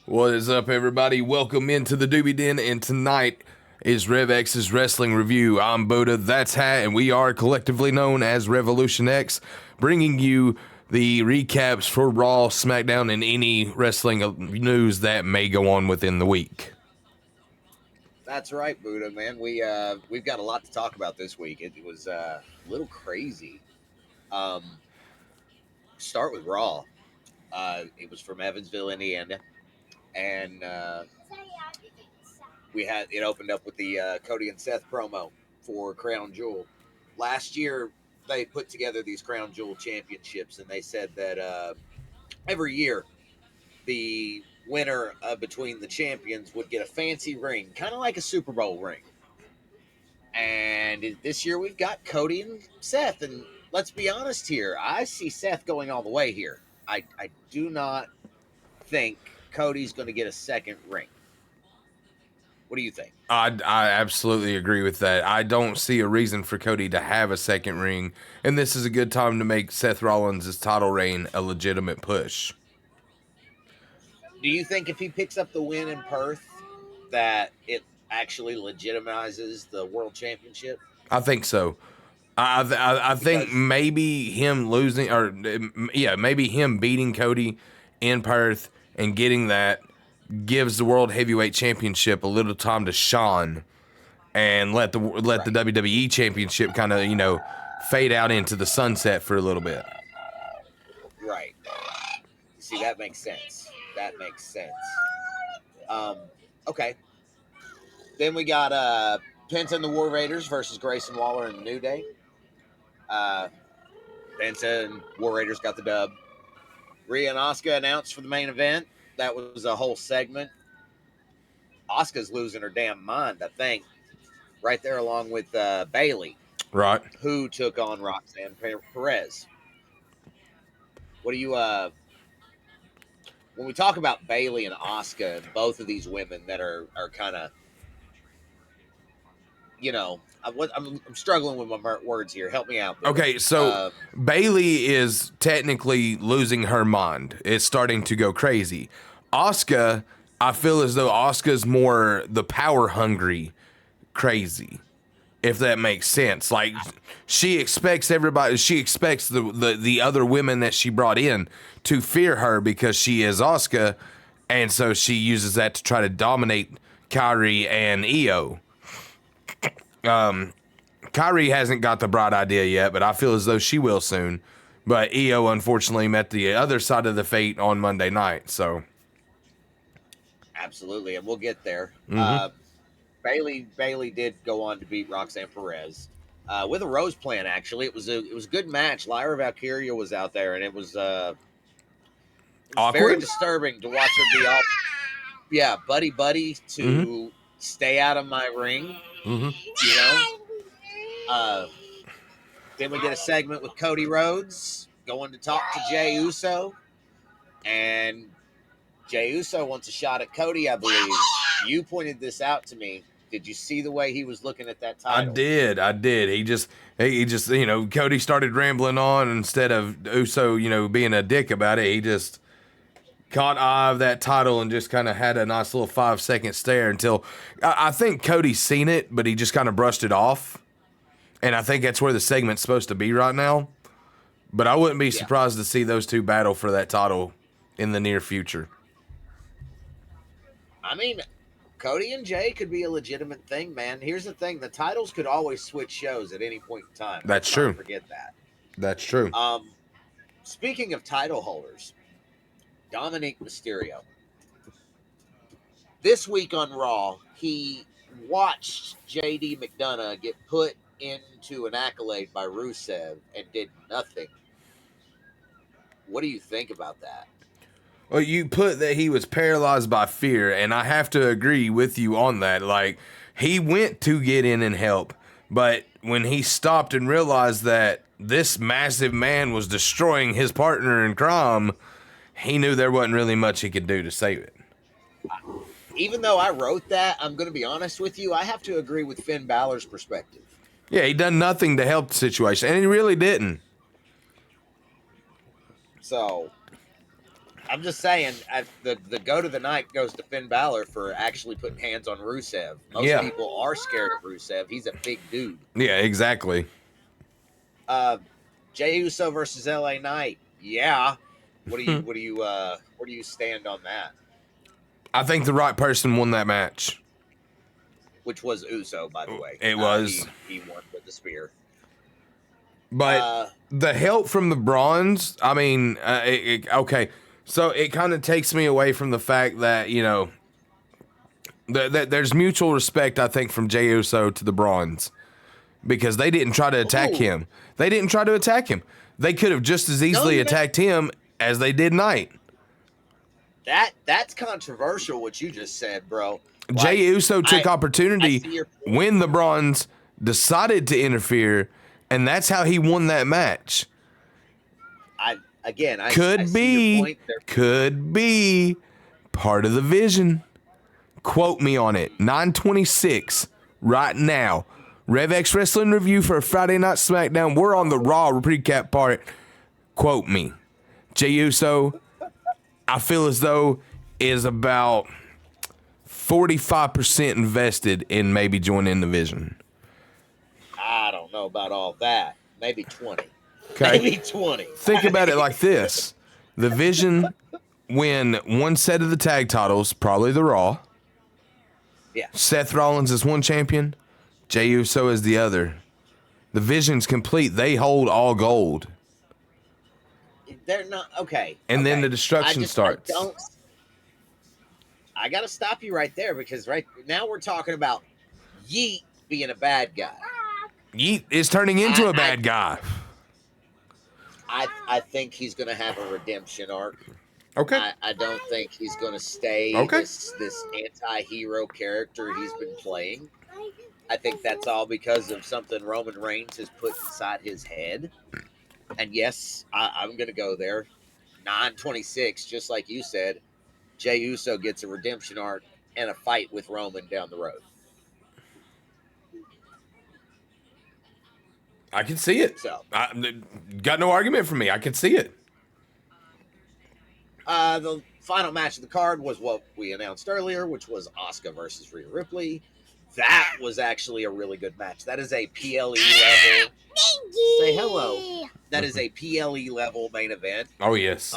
What is up, everybody? Welcome into the Doobie Den, and tonight is Rev X's Wrestling Review. I'm Buddha, that's Hat, and we are collectively known as Revolution X, bringing you the recaps for Raw, Smackdown, and any wrestling news that may go on within the week. That's right, Buddha, man. We've got a lot to talk about this week. It was a little crazy. Start with Raw. It was from Evansville, Indiana, and it opened up with the Cody and Seth promo for Crown Jewel. Last year, they put together these Crown Jewel championships, and they said that every year the winner between the champions would get a fancy ring, kind of like a Super Bowl ring. And this year we've got Cody and Seth. And let's be honest here, I see Seth going all the way here. I do not think Cody's going to get a second ring. What do you think? I absolutely agree with that. I don't see a reason for Cody to have a second ring, and this is a good time to make Seth Rollins' title reign a legitimate push. Do you think if he picks up the win in Perth that it actually legitimizes the world championship? I think so. I think maybe him losing, or maybe him beating Cody in Perth and getting that gives the World Heavyweight Championship a little time to shine, and let the WWE Championship kind of fade out into the sunset for a little bit. Right. See, that makes sense. Okay. Then we got Penta and the War Raiders versus Grayson Waller and the New Day. Penta and War Raiders got the dub. Rhea and Asuka announced for the main event. That was a whole segment. Asuka's losing her damn mind, I think. Right there along with Bayley. Right. Who took on Roxanne Perez. What do you... when we talk about Bayley and Asuka, both of these women that are kind of... I'm struggling with my words here. Help me out. Okay, so Bayley is technically losing her mind. It's starting to go crazy. Asuka, I feel as though Asuka's more the power hungry crazy, if that makes sense. Like, she expects everybody, she expects the other women that she brought in to fear her because she is Asuka, and so she uses that to try to dominate Kairi and Io. Kairi hasn't got the bright idea yet, but I feel as though she will soon. But Io unfortunately met the other side of the fate on Monday night, so. Absolutely, and we'll get there. Mm-hmm. Bayley did go on to beat Roxanne Perez with a Rose Plan. Actually, it was a good match. Lyra Valkyria was out there, and it was very disturbing to watch her be all buddy to stay out of my ring. Mm-hmm. Then we get a segment with Cody Rhodes going to talk to Jey Uso, and Jey Uso wants a shot at Cody, I believe. You pointed this out to me. Did you see the way he was looking at that title? I did. He just Cody started rambling on instead of Uso, being a dick about it. He just caught eye of that title and just kind of had a nice little 5-second stare until I think Cody's seen it, but he just kind of brushed it off. And I think that's where the segment's supposed to be right now. But I wouldn't be surprised to see those two battle for that title in the near future. I mean, Cody and Jey could be a legitimate thing, man. Here's the thing. The titles could always switch shows at any point in time. That's true. Don't forget that. That's true. Speaking of title holders, Dominic Mysterio. This week on Raw, he watched JD McDonough get put into an accolade by Rusev and did nothing. What do you think about that? Well, you put that he was paralyzed by fear, and I have to agree with you on that. Like, he went to get in and help, but when he stopped and realized that this massive man was destroying his partner in crime, he knew there wasn't really much he could do to save it. Even though I wrote that, I'm going to be honest with you, I have to agree with Finn Balor's perspective. Yeah, he done nothing to help the situation, and he really didn't. So, I'm just saying, the goat of the night goes to Finn Balor for actually putting hands on Rusev. Most Yeah. people are scared of Rusev. He's a big dude. Yeah, exactly. Uh, Jey Uso versus LA Knight. Yeah. Where do you stand on that? I think the right person won that match. Which was Uso, by the way. It was. He won with the spear. But the help from the Bronze, I mean, okay. So it kind of takes me away from the fact that, you know, that there's mutual respect, I think, from Jey Uso to the Bronze. Because they didn't try to attack him. They didn't try to attack him. They could have just as easily attacked him as they did Knight. That's controversial what you just said, bro. Like, Jey Uso took opportunity when the Bronze decided to interfere, and that's how he won that match. Could be part of the vision. Quote me on it. 926 right now. RevX Wrestling Review for a Friday Night Smackdown. We're on the Raw recap part. Quote me. Jey Uso, I feel as though, is about 45% invested in maybe joining the Vision. I don't know about all that. Maybe 20. Okay. Maybe 20. Think about it like this. The Vision win one set of the tag titles, probably the Raw. Yeah. Seth Rollins is one champion. Jey Uso is the other. The Vision's complete. They hold all gold. They're not okay. And then the destruction starts. I got to stop you right there because right now we're talking about Yeet being a bad guy. Yeet is turning into a bad guy. I think he's going to have a redemption arc. Okay. I don't think he's going to stay this anti-hero character he's been playing. I think that's all because of something Roman Reigns has put inside his head. And yes, I'm going to go there. 926, just like you said, Jey Uso gets a redemption arc and a fight with Roman down the road. I can see it. So, got no argument from me. I can see it. The final match of the card was what we announced earlier, which was Asuka versus Rhea Ripley. That was actually a really good match. That is a PLE level. Say hello. That is a PLE level main event. Oh, yes.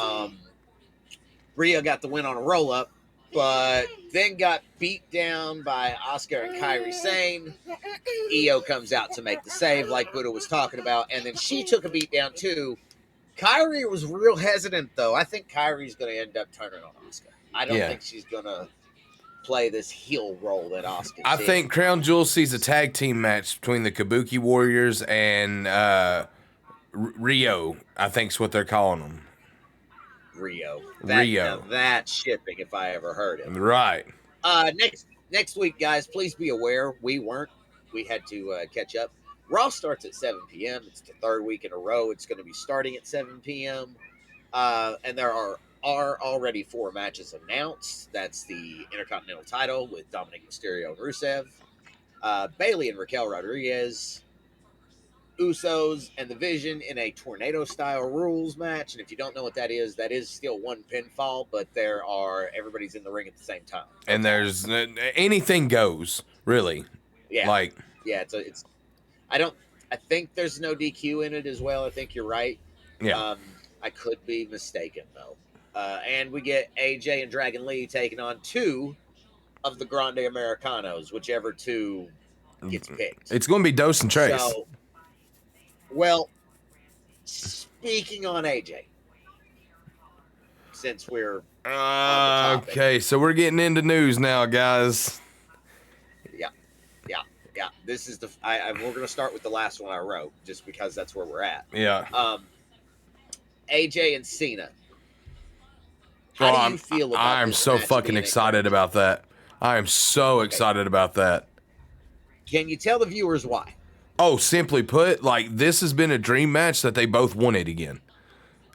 Rhea got the win on a roll up, but then got beat down by Asuka and Kairi Sane. Io comes out to make the save, like Buddha was talking about, and then she took a beat down too. Kairi was real hesitant, though. I think Kairi's going to end up turning on Asuka. I don't think she's going to play this heel role that Asuka. I think Crown Jewel sees a tag team match between the Kabuki Warriors and Rio. I think's what they're calling them. Rio. Rio. That's shipping if I ever heard it. Right. Next week, guys, please be aware we had to catch up. Raw starts at 7 p.m. It's the third week in a row. It's going to be starting at 7 p.m. And there are already 4 matches announced. That's the Intercontinental title with Dominic Mysterio and Rusev, Bayley and Raquel Rodriguez, Usos and the Vision in a tornado-style rules match. And if you don't know what that is still one pinfall, but everybody's in the ring at the same time. And there's anything goes, really. Yeah. It's I think there's no DQ in it as well. I think you're right. Yeah. I could be mistaken, though. And we get AJ and Dragon Lee taking on 2 of the Grande Americanos, whichever 2 gets picked. It's going to be Dos and Trace. So, well, speaking on AJ, since we're on the topic, okay, so we're getting into news now, guys. Yeah. This is we're going to start with the last one I wrote, just because that's where we're at. Yeah. AJ and Cena. How do you feel about I am this so match fucking being excited about that. I am so excited about that. Can you tell the viewers why? Oh, simply put, like, this has been a dream match that they both wanted again.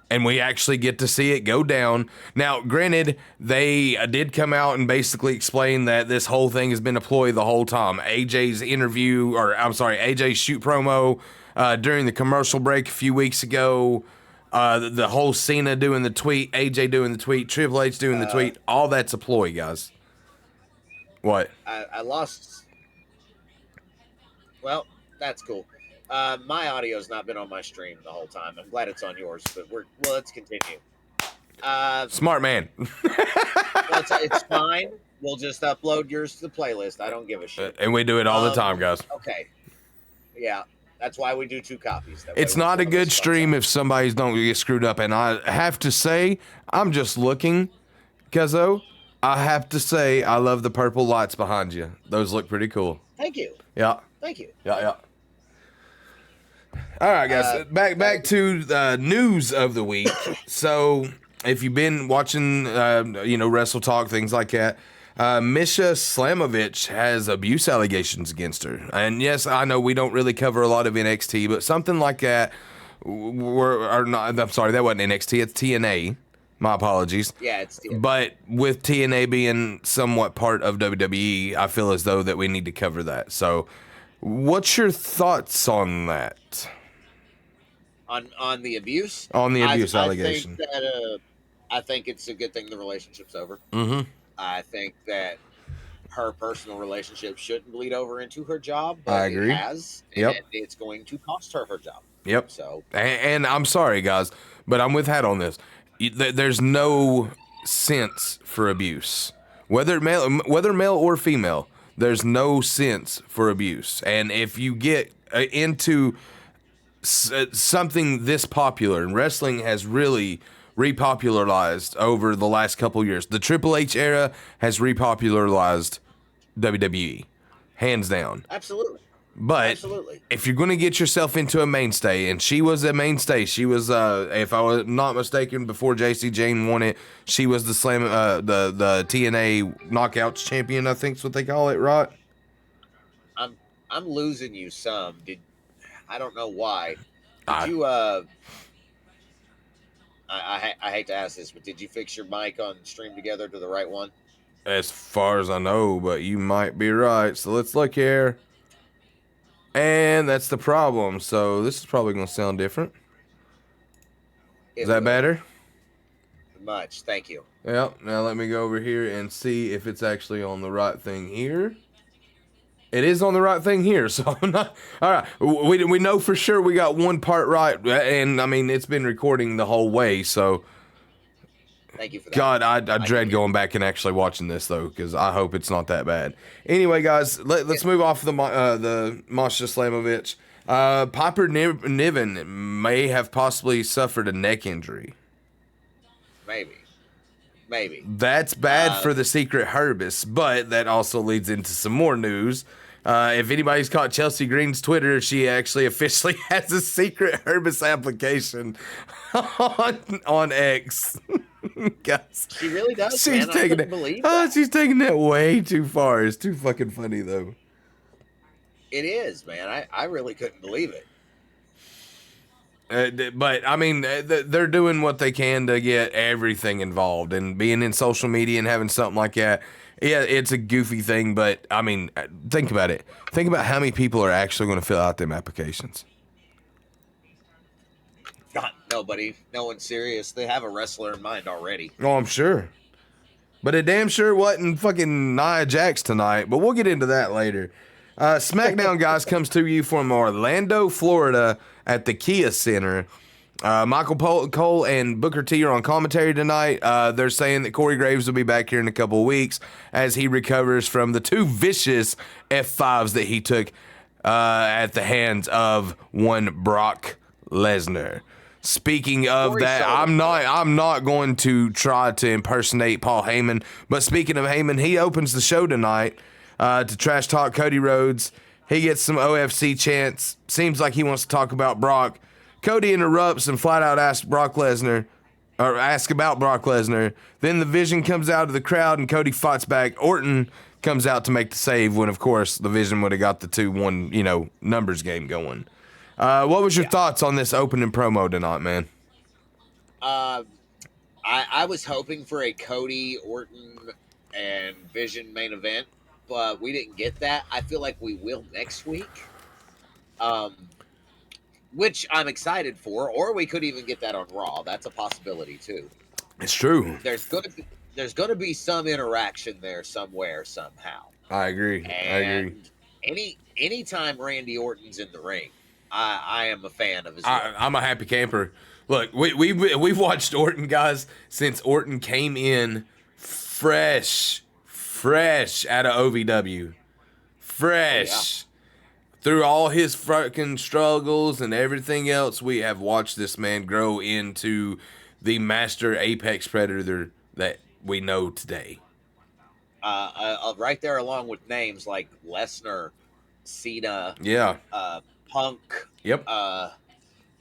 And we actually get to see it go down. Now, granted, they did come out and basically explain that this whole thing has been a ploy the whole time. AJ's shoot promo during the commercial break a few weeks ago The whole Cena doing the tweet, AJ doing the tweet, Triple H doing the tweet, all that's a ploy, guys. What? I lost. Well, that's cool. My audio's not been on my stream the whole time. I'm glad it's on yours, but let's continue. Smart man. It's fine. We'll just upload yours to the playlist. I don't give a shit. And we do it all the time, guys. Okay. Yeah. That's why we do 2 copies. It's not a good stream if somebody's don't get screwed up. And I have to say, I'm just looking, Cuzzo. I have to say, I love the purple lights behind you. Those look pretty cool. Thank you. Yeah. Thank you. Yeah. All right, guys. Back to the news of the week. So, if you've been watching, Wrestle Talk, things like that, Misha Slamovich has abuse allegations against her. And yes, I know we don't really cover a lot of NXT, but something like that, I'm sorry, that wasn't NXT, it's TNA. My apologies. Yeah, it's TNA. But with TNA being somewhat part of WWE, I feel as though that we need to cover that. So, what's your thoughts on that? On the abuse? On the abuse allegation. I think it's a good thing the relationship's over. Mm-hmm. I think that her personal relationship shouldn't bleed over into her job, but I agree. It has. Yep. And it's going to cost her job. Yep. So, and I'm sorry, guys, but I'm with Hat on this. There's no sense for abuse, whether male or female. There's no sense for abuse, and if you get into something this popular, and wrestling has really repopularized over the last couple years. The Triple H era has repopularized WWE, hands down. Absolutely. But if you're going to get yourself into a mainstay, and she was a mainstay, she was, if I was not mistaken, before JC Jane won it, she was the TNA Knockouts champion, I think is what they call it, right? I'm losing you some. I don't know why. Did you I hate to ask this, but did you fix your mic on Stream Together to the right one? As far as I know, but you might be right. So let's look here. And that's the problem. So this is probably going to sound different. Is that better? Much. Thank you. Yeah. Now let me go over here and see if it's actually on the right thing here. It is on the right thing here. So I'm not. All right. We know for sure we got one part right. And I mean, it's been recording the whole way. So. Thank you for that. God, I dread going back and actually watching this though, because I hope it's not that bad. Anyway, guys, let's move off the Masha Slamovich. Piper Niven may have possibly suffered a neck injury. Maybe. That's bad for the secret Herbis, but that also leads into some more news. If anybody's caught Chelsea Green's Twitter, she actually officially has a secret Herbis application on X. Guys, she really does. She's taking it. She's taking that way too far. It's too fucking funny though. It is, man. I really couldn't believe it. But I mean, they're doing what they can to get everything involved, and being in social media and having something like that. Yeah, it's a goofy thing, but I mean, think about it. Think about how many people are actually going to fill out them applications. God, nobody. No one's serious. They have a wrestler in mind already. Oh, I'm sure. But it damn sure wasn't fucking Nia Jax tonight, but we'll get into that later. Smackdown, guys, comes to you from Orlando, Florida at the Kia Center. Michael Cole and Booker T are on commentary tonight. They're saying that Corey Graves will be back here in a couple of weeks as he recovers from the 2 vicious F5s that he took at the hands of one Brock Lesnar. Speaking of that, I'm not going to try to impersonate Paul Heyman, but speaking of Heyman, he opens the show tonight to trash talk Cody Rhodes. He gets some OFC chants. Seems like he wants to talk about Brock. Cody interrupts and flat out asks about Brock Lesnar. Then the Vision comes out of the crowd and Cody fights back. Orton comes out to make the save when, of course, the Vision would have got the 2-1, numbers game going. What was your thoughts on this opening promo tonight, man? I was hoping for a Cody, Orton, and Vision main event, but we didn't get that. I feel like we will next week. which I'm excited for. Or we could even get that on Raw. That's a possibility too. It's true. There's gonna be some interaction there somewhere somehow. I agree. I agree. And anytime Randy Orton's in the ring, I am a fan of his work. I'm a happy camper. Look, we've watched Orton, guys, since Orton came in fresh out of OVW. Fresh. Through all his fucking struggles and everything else, we have watched this man grow into the master apex predator that we know today. Right there, along with names like Lesnar, Cena, Yeah. Punk. Yep.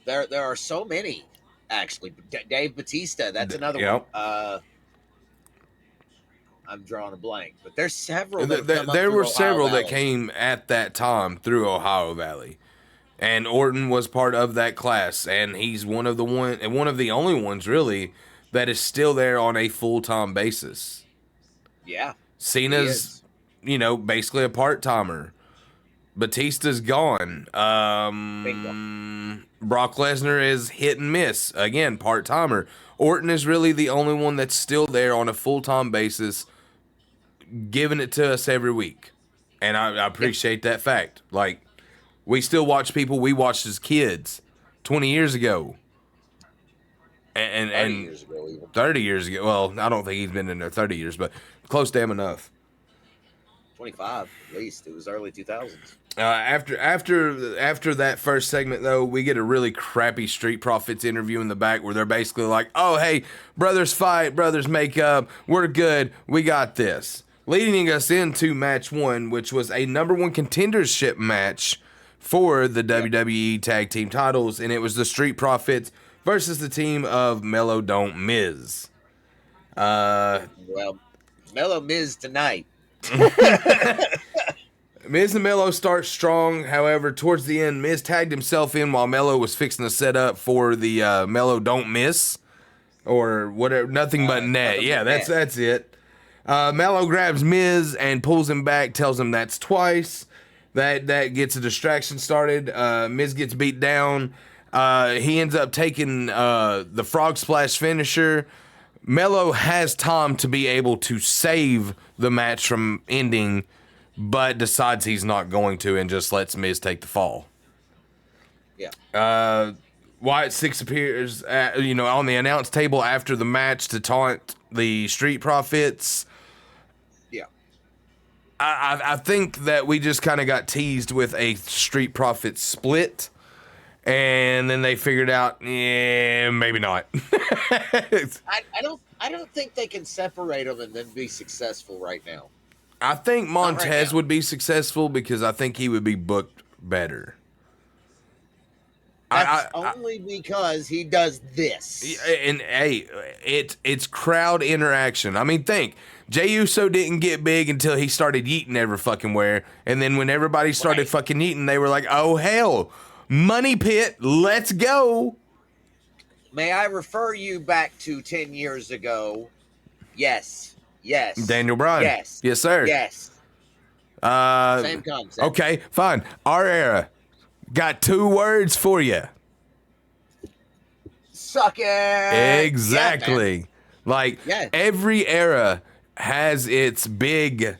There are so many, actually. Dave Bautista, that's another Yep. one. I'm drawing a blank, but there's several. There were several that came at that time through Ohio Valley, and Orton was part of that class, and he's one of the only ones really that is still there on a full-time basis. Yeah, Cena's, basically a part-timer. Batista's gone. Brock Lesnar is hit and miss again, part-timer. Orton is really the only one that's still there on a full-time basis, giving it to us every week. And I appreciate that fact. Like, we still watch people we watched as kids 20 years ago. And 30 years ago even. 30 years ago. Well, I don't think he's been in there 30 years, but close damn enough. 25 at least. It was early 2000s. After that first segment, though, we get a really crappy Street Profits interview in the back where they're basically like, oh, hey, brothers fight, brothers make up, we're good, we got this. Leading us into match one, which was a number one contendership match for the WWE Tag Team titles, and it was the Street Profits versus the team of Mello Don't Miz. Well, Mello Miz tonight. Miz and Mello start strong. However, towards the end, Miz tagged himself in while Mello was fixing to set up for the Mello Don't Miss or whatever, nothing but net. Yeah, that's it. Mello grabs Miz and pulls him back, tells him that's twice. That gets a distraction started. Miz gets beat down. He ends up taking the frog splash finisher. Mello has time to be able to save the match from ending, but decides he's not going to and just lets Miz take the fall. Yeah. Wyatt Six appears, on the announce table after the match to taunt the Street Profits. Yeah. I think that we just kind of got teased with a Street Profits split, and then they figured out, maybe not. I don't think they can separate them and then be successful right now. I think Montez right would be successful because I think he would be booked better. That's only because he does this. And hey, it's crowd interaction. I mean, think Jey Uso didn't get big until he started eating every fucking where, and then when everybody started fucking eating, they were like, "Oh hell, Money Pit, let's go." May I refer you back to 10 years ago? Yes. Daniel Bryan. Yes, sir. Yes. Same concept. Okay, fine. Our era. Got 2 words for you. Suck it. Exactly. Every era has its big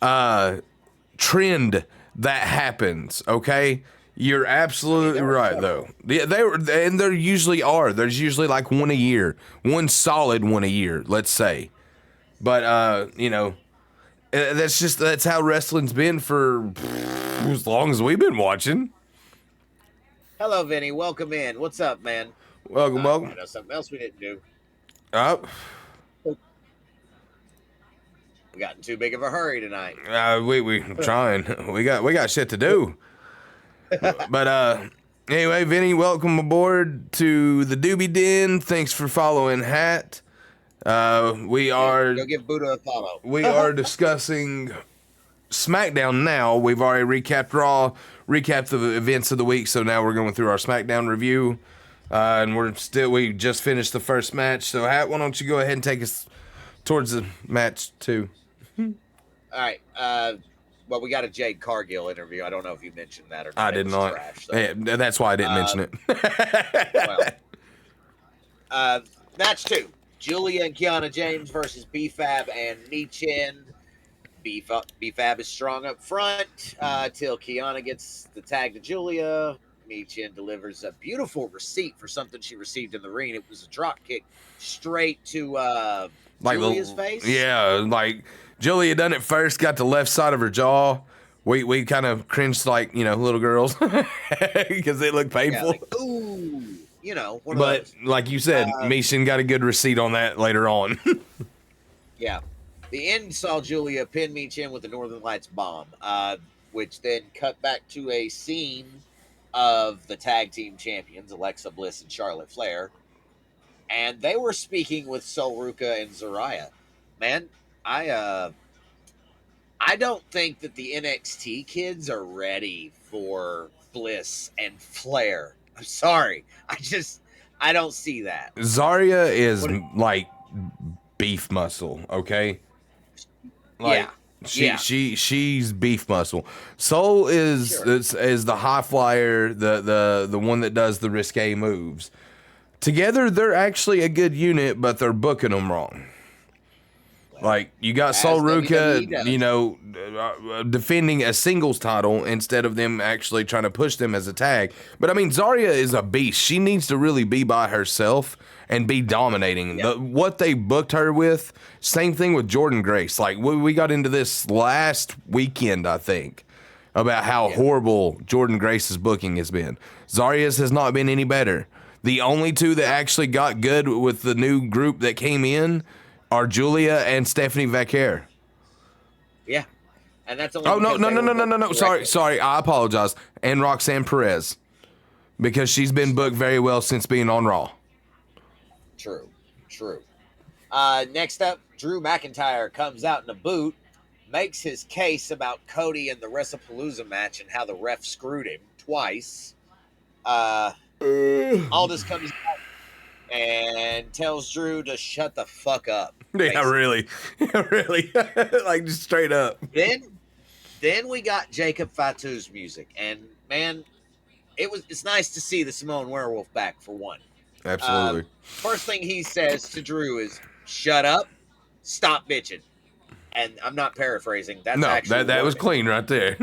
trend that happens, okay? You're absolutely right, though. Yeah, there usually are. There's usually like one a year. One solid one a year, let's say. But, that's how wrestling's been for as long as we've been watching. Hello, Vinny. Welcome in. What's up, man? Welcome. I know something else we didn't do. We got in too big of a hurry tonight. We trying. We got shit to do. But anyway, Vinny, welcome aboard to the Doobie Den. Thanks for following Hat. We are go give Buddha a follow. We are discussing SmackDown now. We've already recapped Raw, recapped the events of the week, so now we're going through our SmackDown review. And we just finished the first match. So Hat, why don't you go ahead and take us towards the match 2? All right. Well, we got a Jade Cargill interview. I don't know if you mentioned that or I not. It did was not. trash. So. Yeah, that's why I didn't mention Well, it. match 2. Julia and Kiana James versus B-Fab and Michin. B-Fab is strong up front till Kiana gets the tag to Julia. Michin delivers a beautiful receipt for something she received in the ring. It was a drop kick straight to Like Julia's face. Yeah, like Julia done it first, got the left side of her jaw. We kind of cringed like, little girls because it looked Yeah, painful. like, ooh, one of But those. like you said, Michin got a good receipt on that later on. Yeah. The end saw Julia pin Michin with the Northern Lights bomb, which then cut back to a scene of the tag team champions, Alexa Bliss and Charlotte Flair. And they were speaking with Sol Ruca and Zaraya. Man, I don't think that the NXT kids are ready for Bliss and Flair. I'm sorry. I don't see that. Zarya is like beef muscle, okay? Like she's beef muscle. Soul is the high flyer, the one that does the risque moves. Together, they're actually a good unit, but they're booking them wrong. Like, you got Sol Ruca, defending a singles title instead of them actually trying to push them as a tag. But, I mean, Zarya is a beast. She needs to really be by herself and be dominating. Yeah. What they booked her with, same thing with Jordan Grace. Like, we got into this last weekend, I think, about how horrible Jordan Grace's booking has been. Zarya's has not been any better. The only two that actually got good with the new group that came in are Julia and Stephanie Vaquer. Yeah. And that's only no. Sorry. I apologize. And Roxanne Perez. Because she's been booked very well since being on Raw. True. Next up, Drew McIntyre comes out in a boot, makes his case about Cody and the WrestlePalooza match and how the ref screwed him twice. Aldis comes out and tells Drew to shut the fuck up. Yeah, really. Like, just straight up. Then we got Jacob Fatu's music, and man, it's nice to see the Samoan Werewolf back for one. Absolutely. First thing he says to Drew is, "Shut up, stop bitching," and I'm not paraphrasing. That's actually that was clean right there.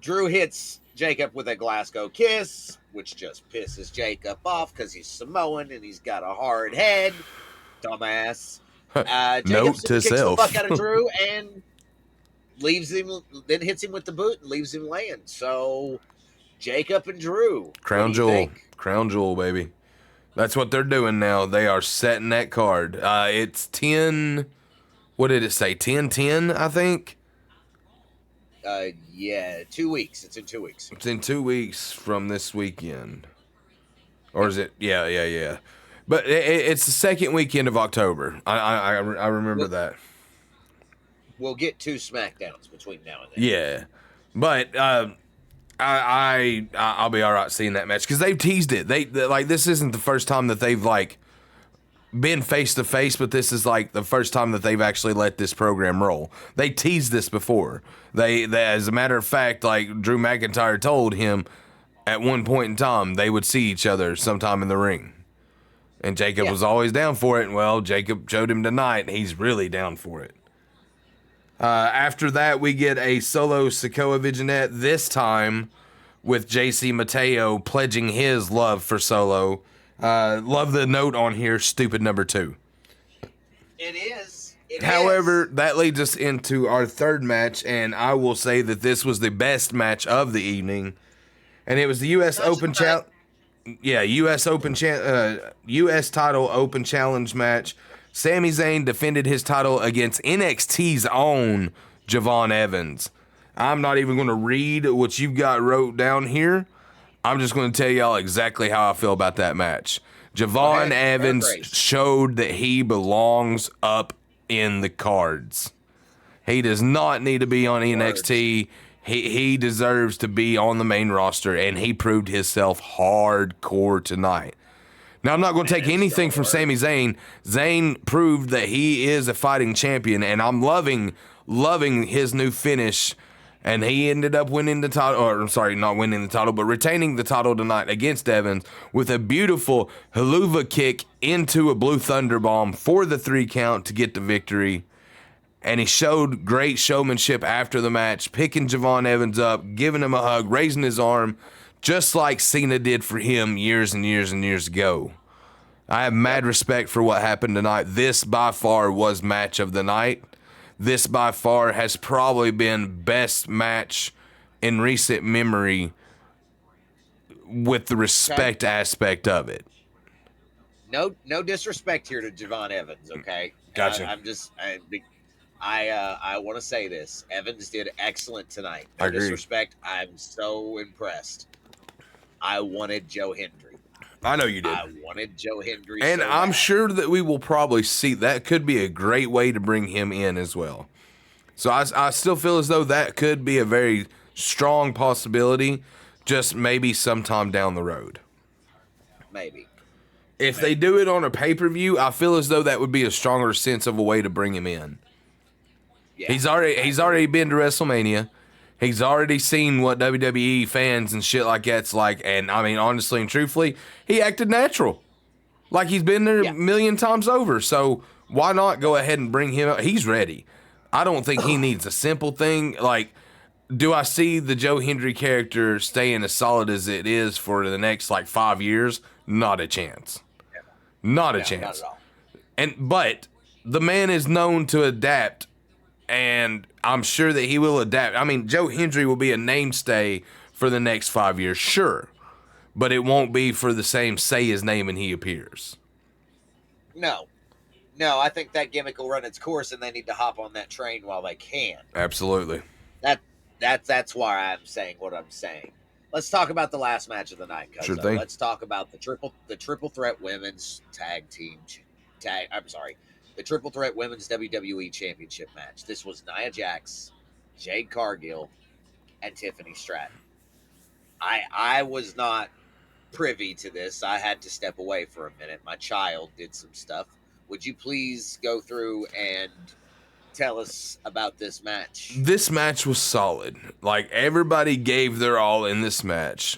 Drew hits Jacob with a Glasgow kiss, which just pisses Jacob off because he's Samoan and he's got a hard head. Dumbass. Note to kicks self. the fuck out of Drew and leaves him, then hits him with the boot and leaves him laying. So, Jacob and Drew. Crown Jewel, baby. That's what they're doing now. They are setting that card. It's 10, what did it say? 10-10, I think? Yeah, 2 weeks. It's in 2 weeks. It's in 2 weeks from this weekend. Or is it? Yeah. But it's the second weekend of October. I remember that. We'll get 2 Smackdowns between now and then. Yeah. But I'll be all right seeing that match because they've teased it. They like, this isn't the first time that they've like been face to face, but this is like the first time that they've actually let this program roll. They teased this before. They as a matter of fact, like Drew McIntyre told him at one point in time they would see each other sometime in the ring. And Jacob was always down for it. And well, Jacob showed him tonight. He's really down for it. After that, we get a solo Sikoa Vignette, this time with JC Mateo pledging his love for Solo. Love the note on here, stupid number 2. It is. However, that leads us into our third match, and I will say that this was the best match of the evening. And it was the U.S. Open Challenge. Yeah, U.S. title Open Challenge match. Sami Zayn defended his title against NXT's own Javon Evans. I'm not even going to read what you've got wrote down here. I'm just going to tell y'all exactly how I feel about that match. Javon Evans showed that he belongs up in the cards. He does not need to be on NXT. He deserves to be on the main roster, and he proved himself hardcore tonight. Now, I'm not going to take anything from Sami Zayn. Zayn proved that he is a fighting champion, and I'm loving his new finish. And he ended up winning the title, or I'm sorry, not winning the title, but retaining the title tonight against Evans with a beautiful haluva kick into a Blue Thunder Bomb for the 3 count to get the victory. And he showed great showmanship after the match, picking Javon Evans up, giving him a hug, raising his arm, just like Cena did for him years and years and years ago. I have mad respect for what happened tonight. This by far was match of the night. This by far has probably been best match in recent memory with the respect aspect of it. No disrespect here to Javon Evans, okay? Gotcha. I want to say this. Evans did excellent tonight. No I agree. Disrespect. I'm so impressed. I wanted Joe Hendry. I know you did. I wanted Joe Hendry. And so I'm bad. sure that we will probably see that could be a great way to bring him in as well. So I still feel as though that could be a very strong possibility, just maybe sometime down the road. Maybe. If they do it on a pay-per-view, I feel as though that would be a stronger sense of a way to bring him in. Yeah. He's already been to WrestleMania. He's already seen what WWE fans and shit like that's like. And I mean, honestly and truthfully, he acted natural. Like he's been there a million times over. So why not go ahead and bring him up? He's ready. I don't think he needs a simple thing. Like, do I see the Joe Hendry character staying as solid as it is for the next 5 years? Not a chance. Not a chance. Not at all. But the man is known to adapt. And I'm sure that he will adapt. I mean, Joe Hendry will be a mainstay for the next 5 years, sure. But it won't be for the same say his name and he appears. No, I think that gimmick will run its course, and they need to hop on that train while they can. Absolutely. That's why I'm saying what I'm saying. Let's talk about the last match of the night, Cuzzo. Sure thing. Let's talk about the triple threat women's the triple threat women's WWE Championship match. This was Nia Jax, Jade Cargill, and Tiffany Stratton. I was not privy to this. I had to step away for a minute. My child did some stuff. Would you please go through and tell us about this match? This match was solid. Everybody gave their all in this match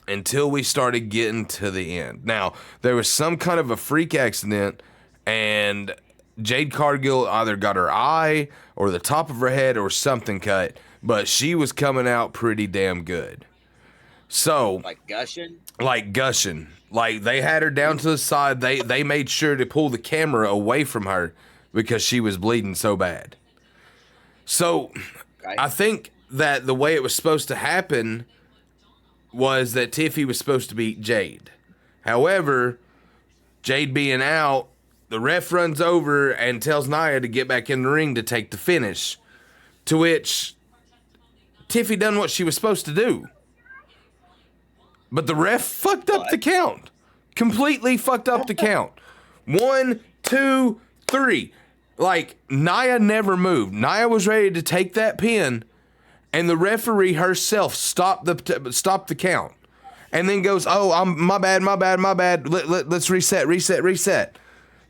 until we started getting to the end. Now, there was some kind of a freak accident, and Jade Cargill either got her eye or the top of her head or something cut, but she was coming out pretty damn good. So, gushing? Gushing. They had her down to the side. They made sure to pull the camera away from her because she was bleeding so bad. So, okay. I think that the way it was supposed to happen was that Tiffy was supposed to beat Jade. However, Jade being out, the ref runs over and tells Nia to get back in the ring to take the finish, to which Tiffy done what she was supposed to do. But the ref fucked up the count. Completely fucked up the count. 1, 2, 3. Nia never moved. Nia was ready to take that pin, and the referee herself stopped the count. And then goes, oh, my bad. Let's reset.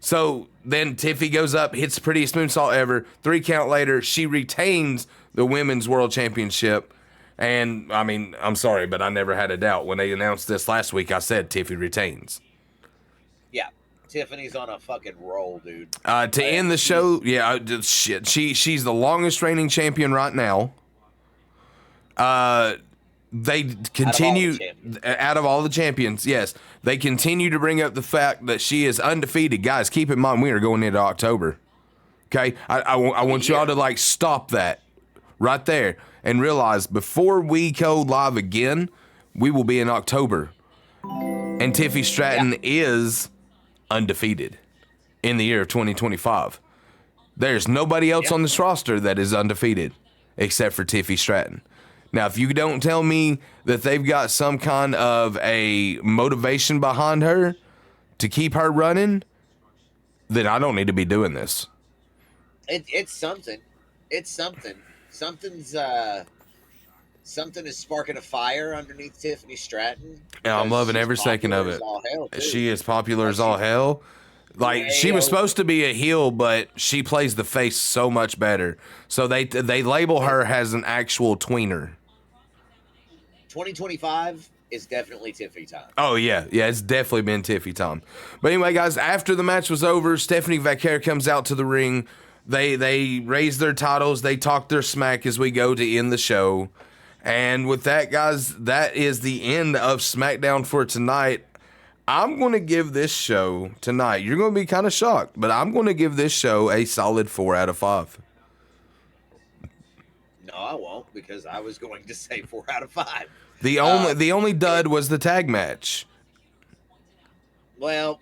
So then Tiffy goes up, hits the prettiest moonsault ever. 3 count later, she retains the Women's World Championship. And, I mean, I'm sorry, but I never had a doubt. When they announced this last week, I said Tiffy retains. Yeah, Tiffany's on a fucking roll, dude. To end the show, shit. She's the longest reigning champion right now. They continue out of all the champions. Yes, they continue to bring up the fact that she is undefeated. Guys, keep in mind we are going into October. Okay, I want y'all to stop that right there and realize before we go live again, we will be in October, and Tiffy Stratton is undefeated in the year of 2025. There's nobody else on this roster that is undefeated except for Tiffy Stratton. Now, if you don't tell me that they've got some kind of a motivation behind her to keep her running, then I don't need to be doing this. It's something. It's something. Something's something is sparking a fire underneath Tiffany Stratton. And I'm Because loving she's every second of popular as it. all hell, too. She is popular Like, as all she's hell. Like, she way was over. supposed to be a heel, but she plays the face so much better. So they label her as an actual tweener. 2025 is definitely Tiffany time. Oh, yeah. Yeah, it's definitely been Tiffy time. But anyway, guys, after the match was over, Stephanie Vaquer comes out to the ring. They raise their titles. They talk their smack as we go to end the show. And with that, guys, that is the end of SmackDown for tonight. I'm going to give this show tonight, you're going to be kind of shocked, but I'm going to give this show a solid 4 out of 5. No, I won't, because I was going to say 4 out of 5. The only dud was the tag match. Well,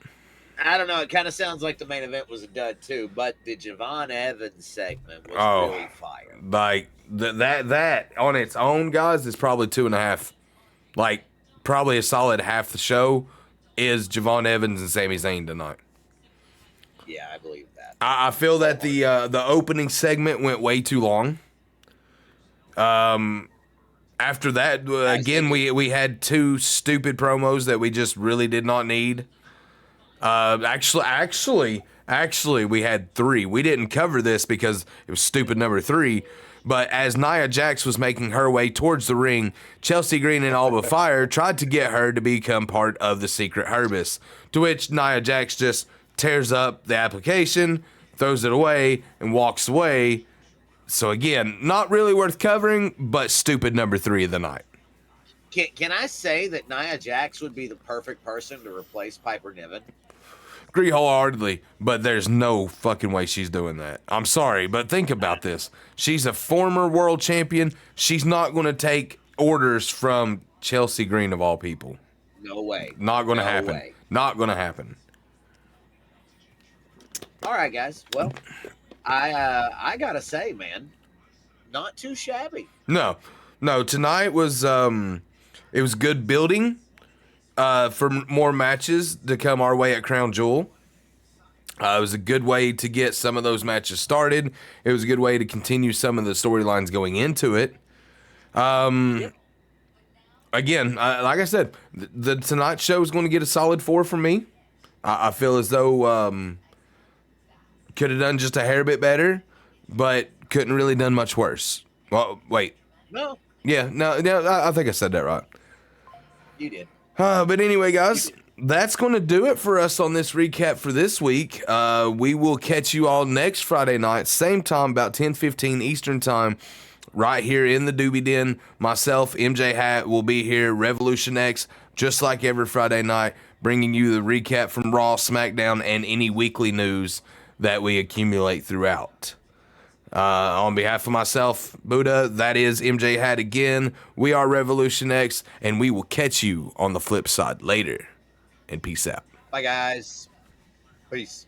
I don't know. It kind of sounds like the main event was a dud too, but the Javon Evans segment was really fire. Like that on its own, guys, is probably 2.5. Like, probably a solid half the show is Javon Evans and Sami Zayn tonight. Yeah, I believe that. I feel that the opening segment went way too long. After that, again, we had 2 stupid promos that we just really did not need. Actually, we had 3. We didn't cover this because it was stupid number 3. But as Nia Jax was making her way towards the ring, Chelsea Green and Alba Fire tried to get her to become part of the Secret Herbis, to which Nia Jax just tears up the application, throws it away, and walks away. So again, not really worth covering, but stupid number 3 of the night. Can I say that Nia Jax would be the perfect person to replace Piper Niven? Agree wholeheartedly, but there's no fucking way she's doing that. I'm sorry, but think about this. She's a former world champion. She's not going to take orders from Chelsea Green, of all people. No way. Not going to happen. Way. Not going to happen. All right, guys. Well, I gotta say, man, not too shabby. No. Tonight was it was good building for more matches to come our way at Crown Jewel. It was a good way to get some of those matches started. It was a good way to continue some of the storylines going into it. Yep. Again, like I said, the tonight show is going to get a solid 4 from me. I feel as though could have done just a hair bit better, but couldn't really done much worse. Well, wait. No, Yeah, no, I think I said that right. you did. But anyway, guys, that's going to do it for us on this recap for this week. We will catch you all next Friday night, same time, about 10:15 Eastern time, right here in the Doobie Den. Myself, MJ Hat, will be here, Revolution X, just like every Friday night, bringing you the recap from Raw, SmackDown, and any weekly news that we accumulate throughout. On behalf of myself, Buddha, that is MJ Hat again. We are Revolution X, and we will catch you on the flip side later. And peace out. Bye, guys. Peace.